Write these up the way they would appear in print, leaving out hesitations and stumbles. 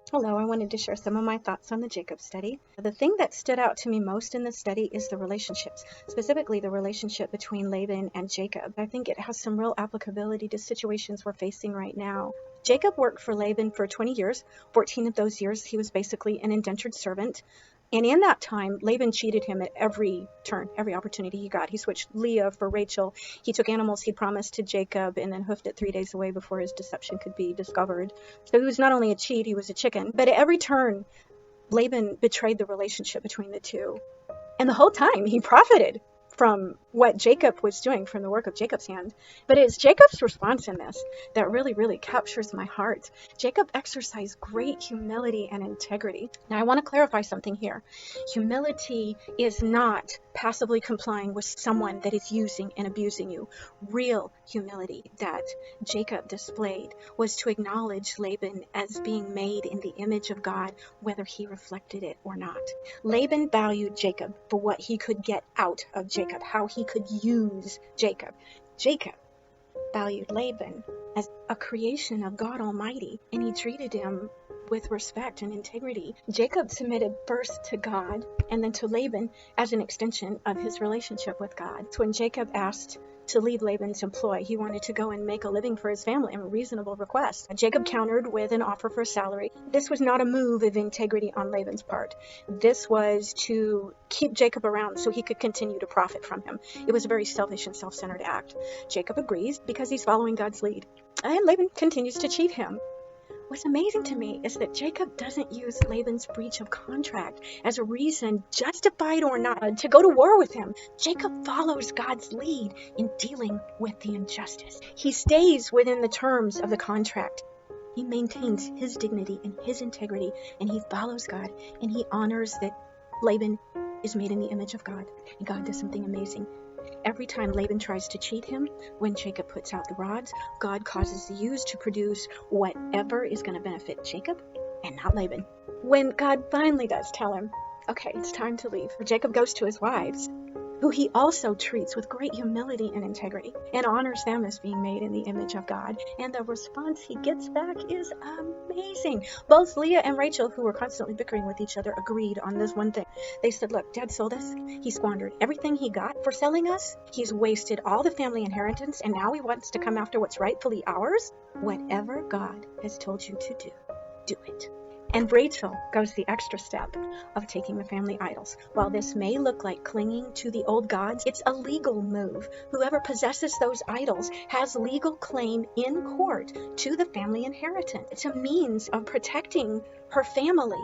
Hello, I wanted to share some of my thoughts on the Jacob study. The thing that stood out to me most in this study is the relationships, specifically the relationship between Laban and Jacob. I think it has some real applicability to situations we're facing right now. Jacob worked for Laban for 20 years. 14 of those years, he was basically an indentured servant. And in that time, Laban cheated him at every turn, every opportunity he got. He switched Leah for Rachel. He took animals he promised to Jacob and then hoofed it 3 days away before his deception could be discovered. So he was not only a cheat, he was a chicken. But at every turn, Laban betrayed the relationship between the two. And the whole time, he profited from what Jacob was doing, from the work of Jacob's hand. But it's Jacob's response in this that really, really captures my heart. Jacob exercised great humility and integrity. Now, I want to clarify something here. Humility is not passively complying with someone that is using and abusing you. Real humility that Jacob displayed was to acknowledge Laban as being made in the image of God, whether he reflected it or not. Laban valued Jacob for what he could get out of Jacob, how he could use Jacob. Jacob valued Laban as a creation of God Almighty, and he treated him with respect and integrity. Jacob submitted first to God and then to Laban as an extension of his relationship with God. So when Jacob asked to leave Laban's employ, he wanted to go and make a living for his family, a reasonable request. Jacob countered with an offer for a salary. This was not a move of integrity on Laban's part. This was to keep Jacob around so he could continue to profit from him. It was a very selfish and self-centered act. Jacob agrees because he's following God's lead. And Laban continues to cheat him. What's amazing to me is that Jacob doesn't use Laban's breach of contract as a reason, justified or not, to go to war with him. Jacob follows God's lead in dealing with the injustice. He stays within the terms of the contract. He maintains his dignity and his integrity, and he follows God, and he honors that Laban is made in the image of God, and God does something amazing. Every time Laban tries to cheat him, when Jacob puts out the rods, God causes the ewes to produce whatever is going to benefit Jacob and not Laban. When God finally does tell him, okay, it's time to leave, Jacob goes to his wives, who he also treats with great humility and integrity, and honors them as being made in the image of God. And the response he gets back is amazing. Both Leah and Rachel, who were constantly bickering with each other, agreed on this one thing. They said, look, Dad sold us. He squandered everything he got for selling us. He's wasted all the family inheritance, and now he wants to come after what's rightfully ours. Whatever God has told you to do, do it. And Rachel goes the extra step of taking the family idols. While this may look like clinging to the old gods, it's a legal move. Whoever possesses those idols has legal claim in court to the family inheritance. It's a means of protecting her family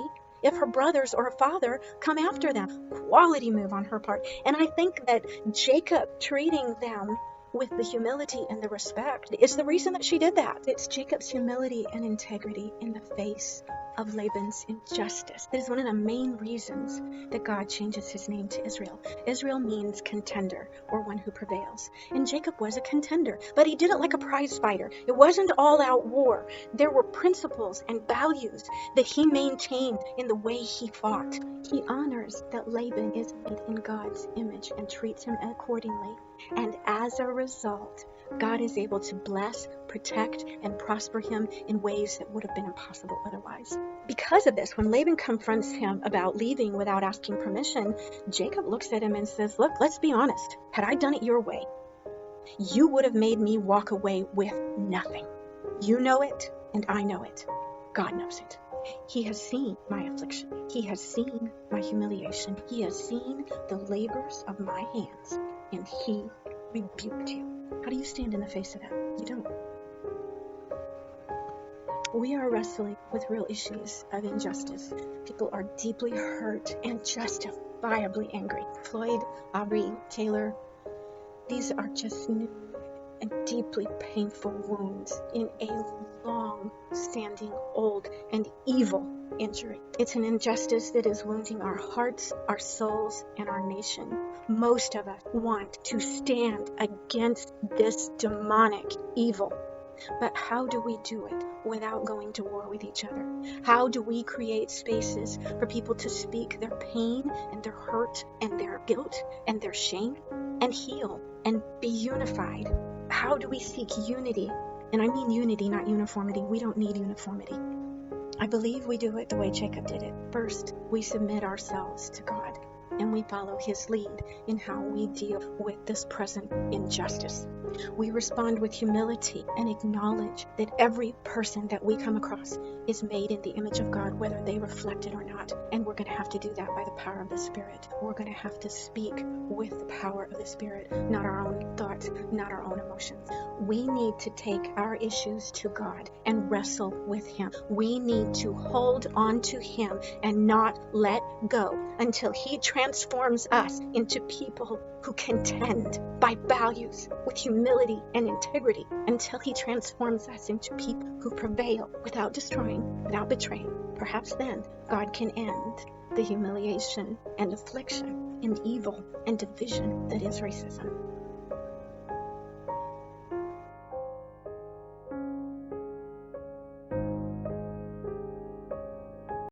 if her brothers or her father come after them. Quality move on her part. And I think that Jacob treating them with the humility and the respect is the reason that she did that. It's Jacob's humility and integrity in the face of Laban's injustice. That is one of the main reasons that God changes his name to Israel. Israel means contender, or one who prevails. And Jacob was a contender, but he did it like a prize fighter. It wasn't all-out war. There were principles and values that he maintained in the way he fought. He honors that Laban is made in God's image and treats him accordingly. And as a result, God is able to bless, protect, and prosper him in ways that would have been impossible otherwise. Because of this, when Laban confronts him about leaving without asking permission, Jacob looks at him and says, look, let's be honest. Had I done it your way, you would have made me walk away with nothing. You know it, and I know it. God knows it. He has seen my affliction. He has seen my humiliation. He has seen the labors of my hands, and he rebuked you. How do you stand in the face of that? You don't. We are wrestling with real issues of injustice. People are deeply hurt and justifiably angry. Floyd, Aubrey, Taylor, these are just new and deeply painful wounds in a long-standing, old, and evil injury. It's an injustice that is wounding our hearts, our souls, and our nation. Most of us want to stand against this demonic evil. But how do we do it without going to war with each other? How do we create spaces for people to speak their pain and their hurt and their guilt and their shame and heal and be unified? How do we seek unity? And I mean unity, not uniformity. We don't need uniformity. I believe we do it the way Jacob did it. First, we submit ourselves to God, and we follow his lead in how we deal with this present injustice. We respond with humility and acknowledge that every person that we come across is made in the image of God, whether they reflect it or not. And we're going to have to do that by the power of the Spirit. We're going to have to speak with the power of the Spirit, not our own thoughts, not our own emotions. We need to take our issues to God and wrestle with him. We need to hold on to him and not let go until he transforms us into people who contend by values with humility and integrity, until he transforms us into people who prevail without destroying, without betraying. Perhaps then God can end the humiliation and affliction and evil and division that is racism.